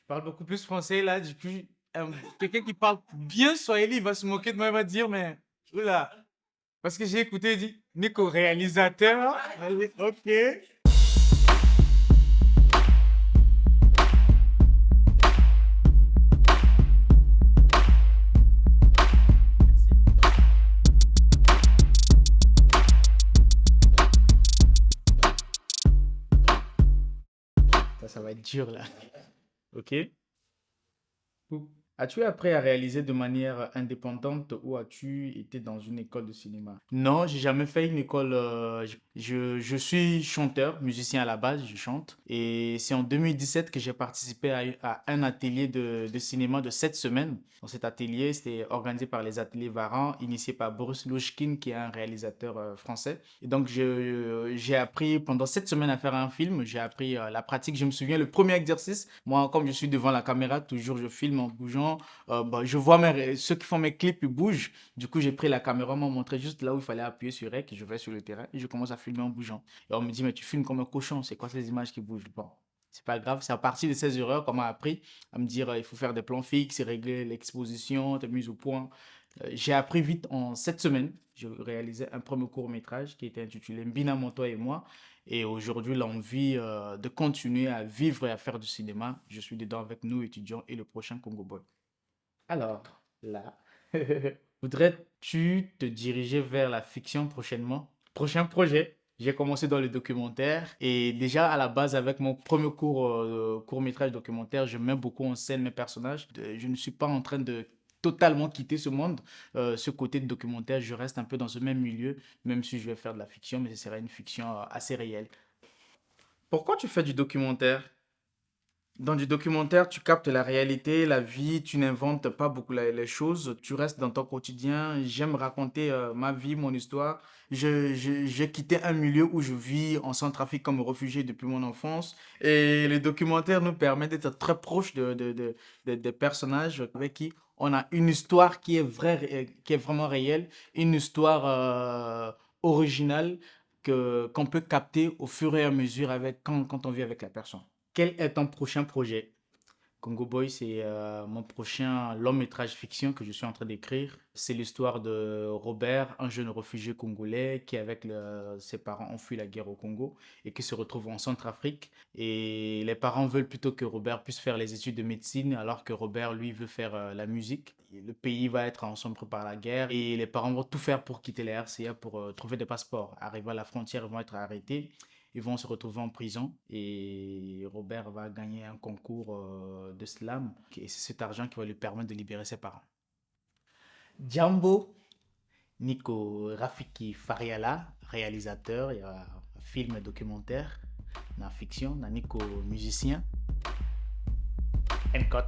parle beaucoup plus français là, du coup, quelqu'un qui parle bien Swahili, il va se moquer de moi, il va dire, mais, oula, parce que j'ai écouté, il dit, Nico, réalisateur, allez, ok. Ça va être dur là. Ok. As-tu appris à réaliser de manière indépendante ou as-tu été dans une école de cinéma? Non, j'ai jamais fait une école. Je suis chanteur, musicien à la base, je chante. Et c'est en 2017 que j'ai participé à un atelier de cinéma de 7 semaines. Dans cet atelier, c'était organisé par les ateliers Varan, initié par Boris Louchkine, qui est un réalisateur français. Et donc, j'ai appris pendant 7 semaines à faire un film. J'ai appris la pratique. Je me souviens, le premier exercice, moi, comme je suis devant la caméra, toujours je filme en bougeant. Bah, je vois ceux qui font mes clips, ils bougent. Du coup, j'ai pris la caméra, on m'a montré juste là où il fallait appuyer sur REC. Je vais sur le terrain et je commence à filmer en bougeant. Et on me dit, mais tu filmes comme un cochon, c'est quoi ces images qui bougent? Bon, c'est pas grave, c'est à partir de ces erreurs qu'on m'a appris à me dire, il faut faire des plans fixes, régler l'exposition, tes mises au point. J'ai appris vite en 7 semaines. Je réalisais un premier court métrage qui était intitulé Mbina Montoya et moi. Et aujourd'hui, l'envie de continuer à vivre et à faire du cinéma, je suis dedans avec nous, étudiants, et le prochain Congo Boy. Alors, là, voudrais-tu te diriger vers la fiction prochainement? Prochain projet. J'ai commencé dans le documentaire et déjà à la base avec mon premier court-métrage documentaire, je mets beaucoup en scène mes personnages. Je ne suis pas en train de totalement quitter ce monde, ce côté de documentaire. Je reste un peu dans ce même milieu, même si je vais faire de la fiction, mais ce sera une fiction assez réelle. Pourquoi tu fais du documentaire? Dans du documentaire, tu captes la réalité, la vie, tu n'inventes pas beaucoup les choses, tu restes dans ton quotidien. J'aime raconter ma vie, mon histoire. J'ai quitté un milieu où je vis en Centrafrique comme réfugié depuis mon enfance. Et le documentaire nous permet d'être très proche des personnages avec qui on a une histoire qui est vraie, qui est vraiment réelle, une histoire originale qu'on peut capter au fur et à mesure quand on vit avec la personne. Quel est ton prochain projet? Congo Boy, c'est mon prochain long métrage fiction que je suis en train d'écrire. C'est l'histoire de Robert, un jeune réfugié congolais qui, avec ses parents, ont fui la guerre au Congo et qui se retrouve en Centrafrique. Et les parents veulent plutôt que Robert puisse faire les études de médecine, alors que Robert, lui, veut faire la musique. Et le pays va être ensombré par la guerre et les parents vont tout faire pour quitter la RCA pour trouver des passeports. Arrivés à la frontière, ils vont être arrêtés. Ils vont se retrouver en prison et Robert va gagner un concours de slam et c'est cet argent qui va lui permettre de libérer ses parents. Djambo, Nico Rafiki Fariala, réalisateur, il y a un film documentaire, la fiction, Nico musicien, and cut.